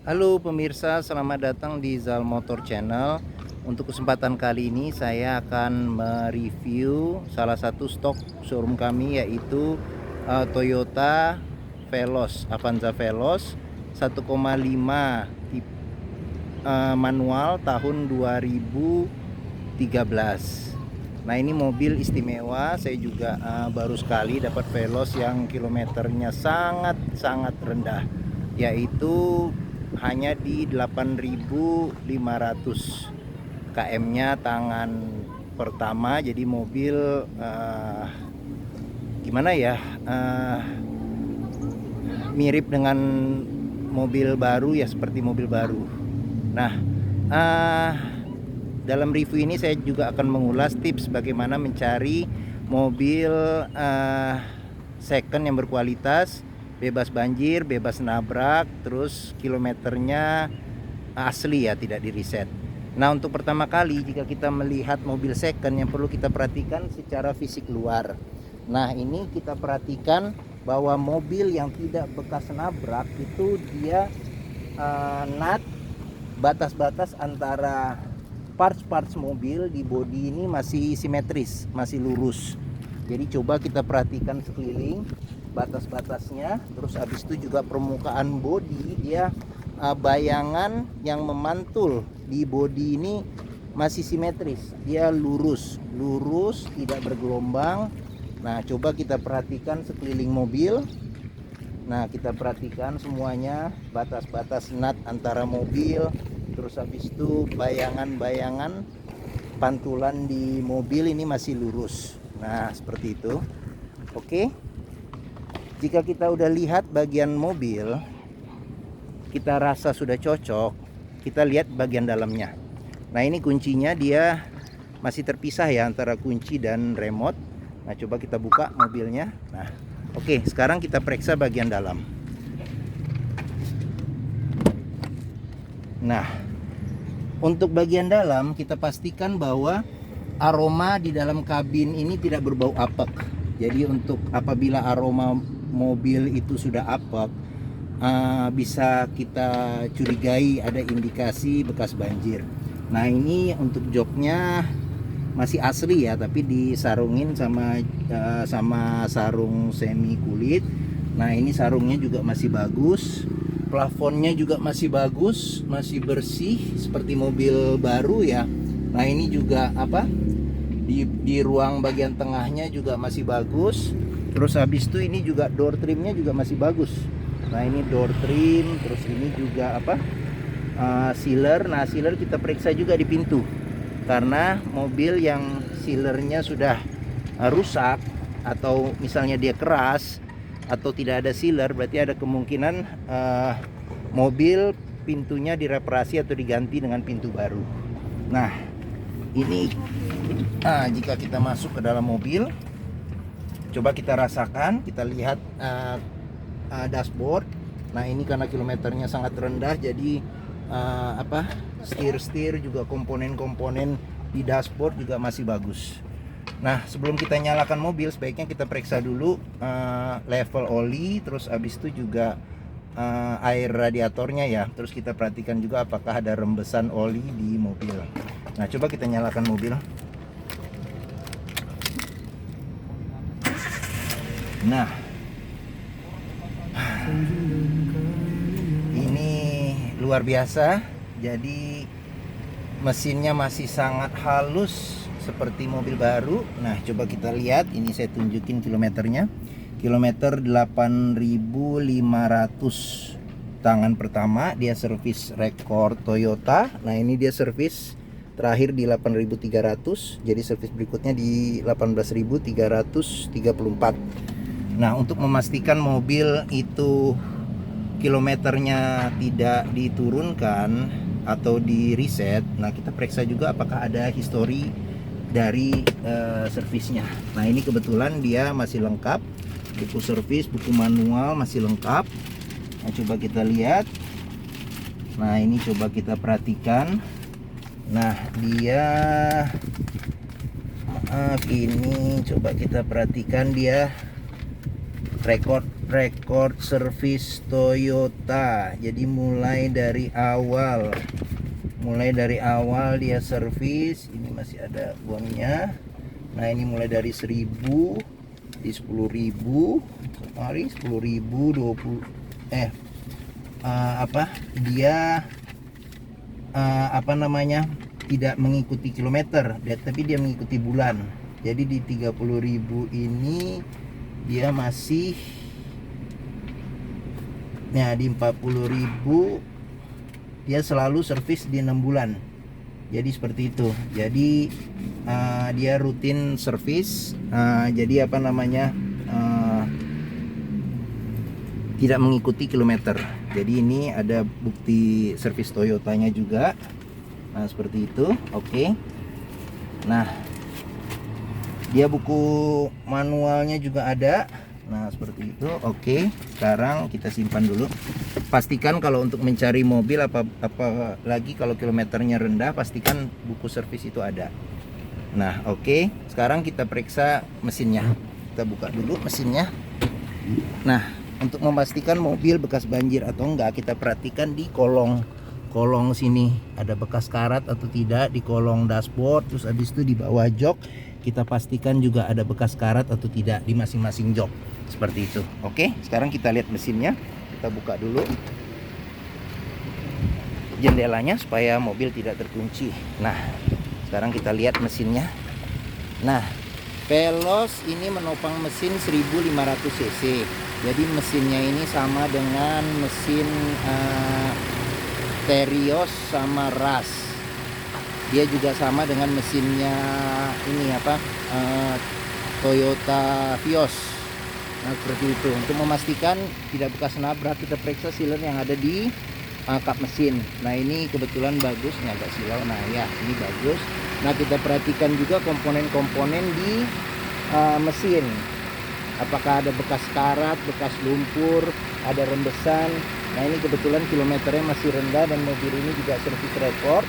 Halo pemirsa, selamat datang di Zal Motor Channel. Untuk kesempatan kali ini saya akan mereview salah satu stok showroom kami, yaitu Toyota Veloz, Avanza Veloz 1,5 manual tahun 2013. Nah, ini mobil istimewa. Saya juga baru sekali dapat Veloz yang kilometernya sangat rendah, yaitu hanya di 8.500 km-nya tangan pertama. Jadi mobil gimana ya, mirip dengan mobil baru ya, seperti mobil baru. Nah, dalam review ini saya juga akan mengulas tips bagaimana mencari mobil second yang berkualitas, bebas banjir, bebas nabrak, terus kilometernya asli ya, tidak di reset. Nah, untuk pertama kali jika kita melihat mobil second, yang perlu kita perhatikan secara fisik luar. Nah, ini kita perhatikan bahwa mobil yang tidak bekas nabrak itu dia nut, batas-batas antara parts mobil di bodi ini masih simetris, masih lurus. Jadi coba kita perhatikan sekeliling batas-batasnya. Terus habis itu juga permukaan bodi, dia bayangan yang memantul di bodi ini masih simetris, dia lurus, tidak bergelombang. Nah, coba kita perhatikan sekeliling mobil. Nah, kita perhatikan semuanya, batas-batas nut antara mobil, terus habis itu bayangan-bayangan pantulan di mobil ini masih lurus. Nah, seperti itu. Oke. Jika kita udah lihat bagian mobil, kita rasa sudah cocok, kita lihat bagian dalamnya. Nah, ini kuncinya, dia masih terpisah ya antara kunci dan remote. Nah, coba kita buka mobilnya. Nah, oke, sekarang kita periksa bagian dalam. Nah, untuk bagian dalam kita pastikan bahwa aroma di dalam kabin ini tidak berbau apek. Jadi untuk apabila aroma mobil itu sudah apek, bisa kita curigai ada indikasi bekas banjir. Nah, ini untuk joknya masih asli ya, tapi disarungin sama sarung semi kulit. Nah, ini sarungnya juga masih bagus, plafonnya juga masih bagus, masih bersih seperti mobil baru ya. Nah, ini juga di ruang bagian tengahnya juga masih bagus. Terus habis itu ini juga door trimnya juga masih bagus. Nah, ini door trim, terus ini juga sealer. Nah, sealer kita periksa juga di pintu, karena mobil yang sealernya sudah rusak atau misalnya dia keras atau tidak ada sealer, berarti ada kemungkinan mobil pintunya direparasi atau diganti dengan pintu baru. Nah, ini jika kita masuk ke dalam mobil, coba kita rasakan, kita lihat dashboard. Nah, ini karena kilometernya sangat rendah, jadi setir juga, komponen-komponen di dashboard juga masih bagus. Nah, sebelum kita nyalakan mobil, sebaiknya kita periksa dulu level oli, terus habis itu juga air radiatornya ya. Terus kita perhatikan juga apakah ada rembesan oli di mobil. Nah, coba kita nyalakan mobil. Nah, ini luar biasa. Jadi mesinnya masih sangat halus seperti mobil baru. Nah, coba kita lihat, ini saya tunjukin kilometernya. Kilometer 8.500 tangan pertama, dia servis rekor Toyota. Nah, ini dia servis terakhir di 8.300, jadi servis berikutnya di 18.334. Nah, untuk memastikan mobil itu kilometernya tidak diturunkan atau di reset, nah kita periksa juga apakah ada histori dari servisnya. Nah, ini kebetulan dia masih lengkap, buku servis, buku manual masih lengkap. Nah, coba kita lihat. Nah, ini coba kita perhatikan. Nah, dia ini coba kita perhatikan, dia rekor record service Toyota. Jadi mulai dari awal dia servis. Ini masih ada uangnya. Nah ini mulai dari 1000, di 10.000 hari 10.000 20 dia tidak mengikuti kilometer, tapi dia mengikuti bulan. Jadi di 30.000 ini dia masih di 40.000 dia selalu servis di 6 bulan. Jadi seperti itu. Jadi dia rutin servis. Jadi tidak mengikuti kilometer. Jadi ini ada bukti servis Toyotanya juga. Nah seperti itu. Oke. Nah dia buku manualnya juga ada. Nah seperti itu. Oke. Sekarang kita simpan dulu. Pastikan kalau untuk mencari mobil apalagi kalau kilometernya rendah, pastikan buku servis itu ada. Nah oke. Sekarang kita periksa mesinnya. Kita buka dulu mesinnya. Nah untuk memastikan mobil bekas banjir atau enggak, kita perhatikan di kolong sini ada bekas karat atau tidak, di kolong dashboard. Terus habis itu di bawah jok kita pastikan juga ada bekas karat atau tidak di masing-masing jok. Seperti itu. Oke, sekarang kita lihat mesinnya. Kita buka dulu jendelanya supaya mobil tidak terkunci. Nah sekarang kita lihat mesinnya. Nah Veloz ini menopang mesin 1500 cc. Jadi mesinnya ini sama dengan mesin Terios sama Ras. Dia juga sama dengan mesinnya ini Toyota Vios. Nah seperti itu. Untuk memastikan tidak bekas nabrak, kita periksa sealer yang ada di kap mesin. Nah ini kebetulan bagus, ini agak silau. Nah ya ini bagus. Nah kita perhatikan juga komponen-komponen di mesin. Apakah ada bekas karat, bekas lumpur, ada rembesan. Nah ini kebetulan kilometernya masih rendah dan mobil ini juga servis record.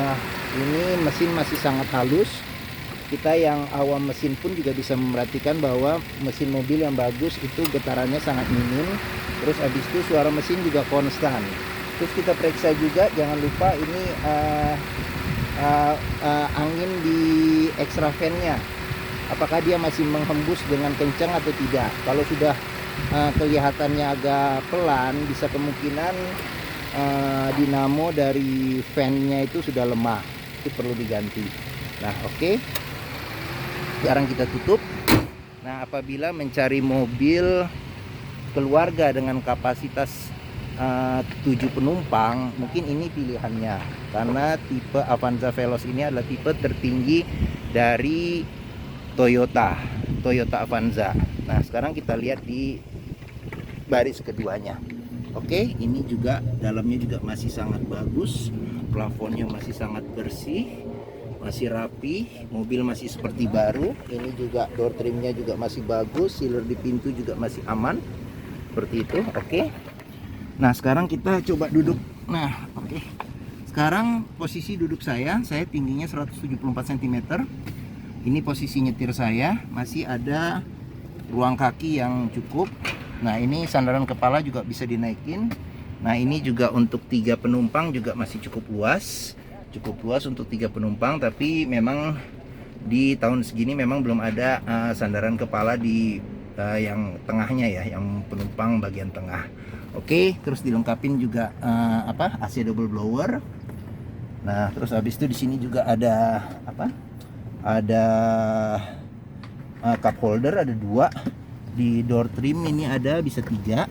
Nah ini mesin masih sangat halus. Kita yang awam mesin pun juga bisa memperhatikan bahwa mesin mobil yang bagus itu getarannya sangat minim. Terus habis itu suara mesin juga konstan. Terus kita periksa juga, jangan lupa ini angin di extra fan-nya. Apakah dia masih menghembus dengan kencang atau tidak. Kalau sudah kelihatannya agak pelan, bisa kemungkinan dinamo dari fan-nya itu sudah lemah. Itu perlu diganti. Nah oke. Sekarang kita tutup. Nah apabila mencari mobil keluarga dengan kapasitas 7 penumpang, mungkin ini pilihannya. Karena tipe Avanza Veloz ini adalah tipe tertinggi dari Toyota Avanza. Nah sekarang kita lihat di baris keduanya. Oke, ini juga dalamnya juga masih sangat bagus, plafonnya masih sangat bersih, masih rapi, mobil masih seperti baru. Ini juga door trimnya juga masih bagus, sealer di pintu juga masih aman, seperti itu. Oke. Nah sekarang kita coba duduk. Nah oke. Sekarang posisi duduk saya tingginya 174 cm. Ini posisi nyetir saya, masih ada ruang kaki yang cukup. Nah ini sandaran kepala juga bisa dinaikin. Nah ini juga untuk 3 penumpang juga masih cukup luas untuk 3 penumpang. Tapi memang di tahun segini memang belum ada sandaran kepala di yang tengahnya ya, yang penumpang bagian tengah. Oke, terus dilengkapin juga AC double blower. Nah terus habis itu di sini juga ada ada cup holder, ada 2 di door trim. Ini ada bisa 3,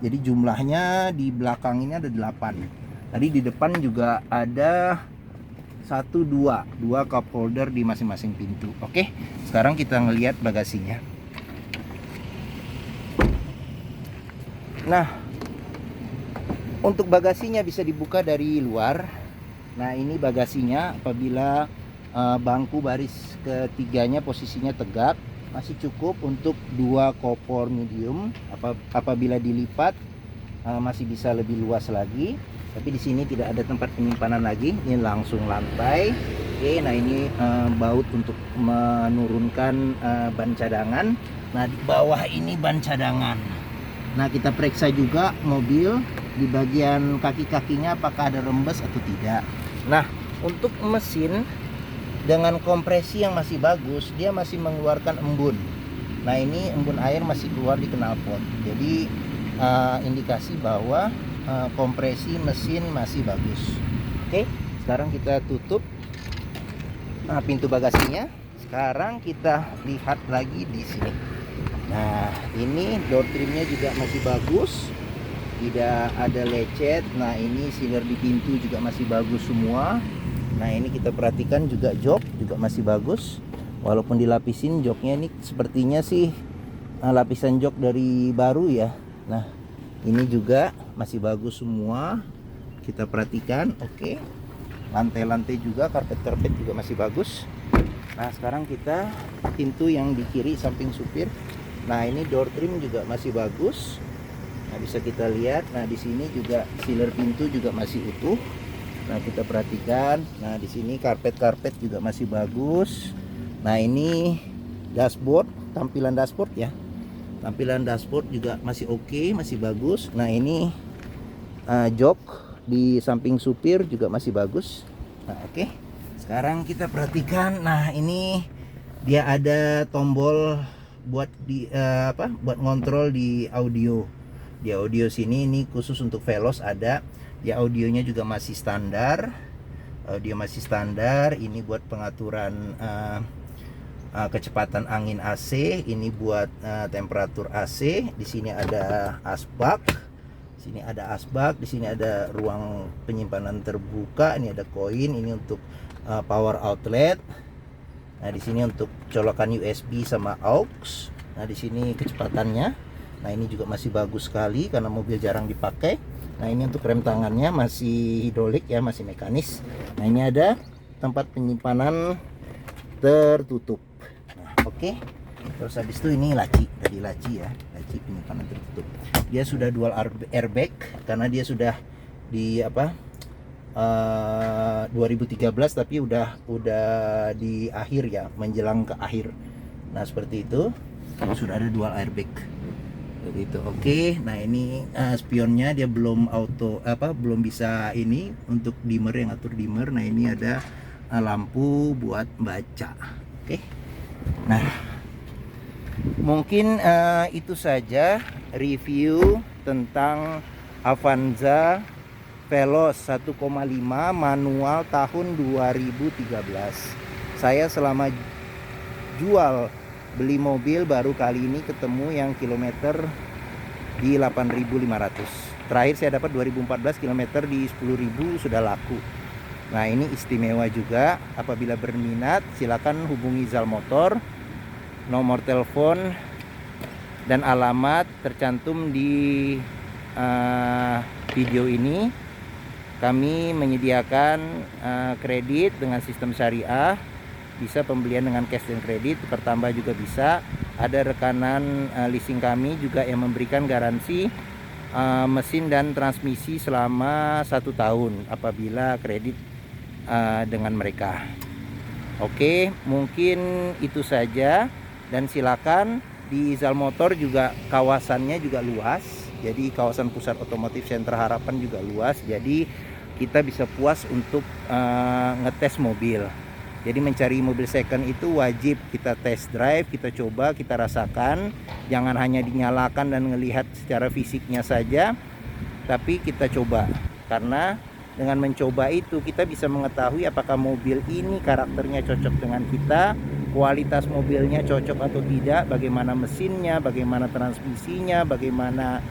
jadi jumlahnya di belakang ini ada 8. Tadi di depan juga ada 1, 2 cup holder di masing-masing pintu. Oke, sekarang kita ngelihat bagasinya. Nah untuk bagasinya bisa dibuka dari luar. Nah ini bagasinya, apabila bangku baris ketiganya posisinya tegak, masih cukup untuk 2 koper medium. Apabila dilipat masih bisa lebih luas lagi. Tapi di sini tidak ada tempat penyimpanan lagi, ini langsung lantai. Oke, nah ini baut untuk menurunkan ban cadangan. Nah, di bawah ini ban cadangan. Nah, kita periksa juga mobil di bagian kaki-kakinya apakah ada rembes atau tidak. Nah, untuk mesin dengan kompresi yang masih bagus, dia masih mengeluarkan embun. Nah, ini embun air masih keluar di knalpot. Jadi indikasi bahwa kompresi mesin masih bagus. Oke, sekarang kita tutup pintu bagasinya. Sekarang kita lihat lagi di sini. Nah, ini door trimnya juga masih bagus, tidak ada lecet. Nah, ini sealer di pintu juga masih bagus semua. Nah, ini kita perhatikan juga jok juga masih bagus, walaupun dilapisin joknya ini sepertinya sih lapisan jok dari baru ya. Nah, ini juga masih bagus semua, kita perhatikan. Oke, lantai-lantai juga, karpet-karpet juga masih bagus. Nah, sekarang kita pintu yang di kiri samping supir. Nah, ini door trim juga masih bagus. Nah, bisa kita lihat. Nah, di sini juga sealer pintu juga masih utuh. Nah, kita perhatikan. Nah, di sini karpet-karpet juga masih bagus. Nah, ini dashboard, tampilan dashboard ya. Tampilan dashboard juga masih oke, masih bagus. Nah, ini jok di samping supir juga masih bagus. Nah, oke. Sekarang kita perhatikan. Nah, ini dia ada tombol buat buat ngontrol di audio. Di audio sini ini khusus untuk Veloz ada. Di audionya juga masih standar. Audio masih standar. Ini buat pengaturan kecepatan angin AC, ini buat temperatur AC. Di sini ada asbak. Di sini ada asbak, di sini ada ruang penyimpanan terbuka, ini ada koin, ini untuk power outlet. Nah, di sini untuk colokan USB sama aux. Nah, di sini kecepatannya. Nah, ini juga masih bagus sekali karena mobil jarang dipakai. Nah, ini untuk rem tangannya masih hidrolik ya, masih mekanis. Nah, ini ada tempat penyimpanan tertutup. Nah, oke. Terus habis itu ini laci, tadi laci ya, laci penyimpanan tertutup. Dia sudah dual airbag karena dia sudah di 2013 tapi udah di akhir ya, menjelang ke akhir. Nah, seperti itu. Sudah ada dual airbag. Seperti itu. Oke, nah ini spionnya dia belum belum bisa ini untuk dimmer, yang atur dimmer. Nah, ini ada lampu buat baca. Oke. Nah, mungkin itu saja review tentang Avanza Veloz 1,5 manual tahun 2013. Saya selama beli mobil baru kali ini ketemu yang kilometer di 8.500. Terakhir saya dapat 2014 kilometer di 10.000 sudah laku. Nah, ini istimewa juga. Apabila berminat silakan hubungi Zal Motor. Nomor telepon dan alamat tercantum di video ini. Kami menyediakan kredit dengan sistem syariah, bisa pembelian dengan cash dan kredit, bertambah juga bisa. Ada rekanan leasing kami juga yang memberikan garansi mesin dan transmisi selama 1 tahun apabila kredit dengan mereka. Oke, mungkin itu saja, dan silakan di Zal Motor juga kawasannya juga luas. Jadi kawasan pusat otomotif Sentra Harapan juga luas. Jadi kita bisa puas untuk ngetes mobil. Jadi mencari mobil second itu wajib kita test drive, kita coba, kita rasakan. Jangan hanya dinyalakan dan ngelihat secara fisiknya saja, tapi kita coba. Karena dengan mencoba itu kita bisa mengetahui apakah mobil ini karakternya cocok dengan kita, kualitas mobilnya cocok atau tidak, bagaimana mesinnya, bagaimana transmisinya, bagaimana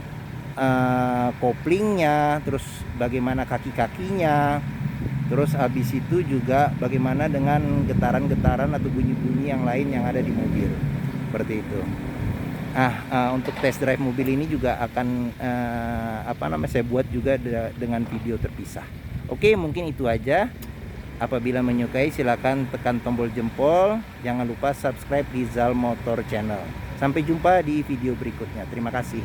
koplingnya, terus bagaimana kaki-kakinya, terus habis itu juga bagaimana dengan getaran-getaran atau bunyi-bunyi yang lain yang ada di mobil, seperti itu. Untuk test drive mobil ini juga akan saya buat juga dengan video terpisah. Oke, mungkin itu aja. Apabila menyukai silakan tekan tombol jempol, jangan lupa subscribe di Zal Motor Channel. Sampai jumpa di video berikutnya. Terima kasih.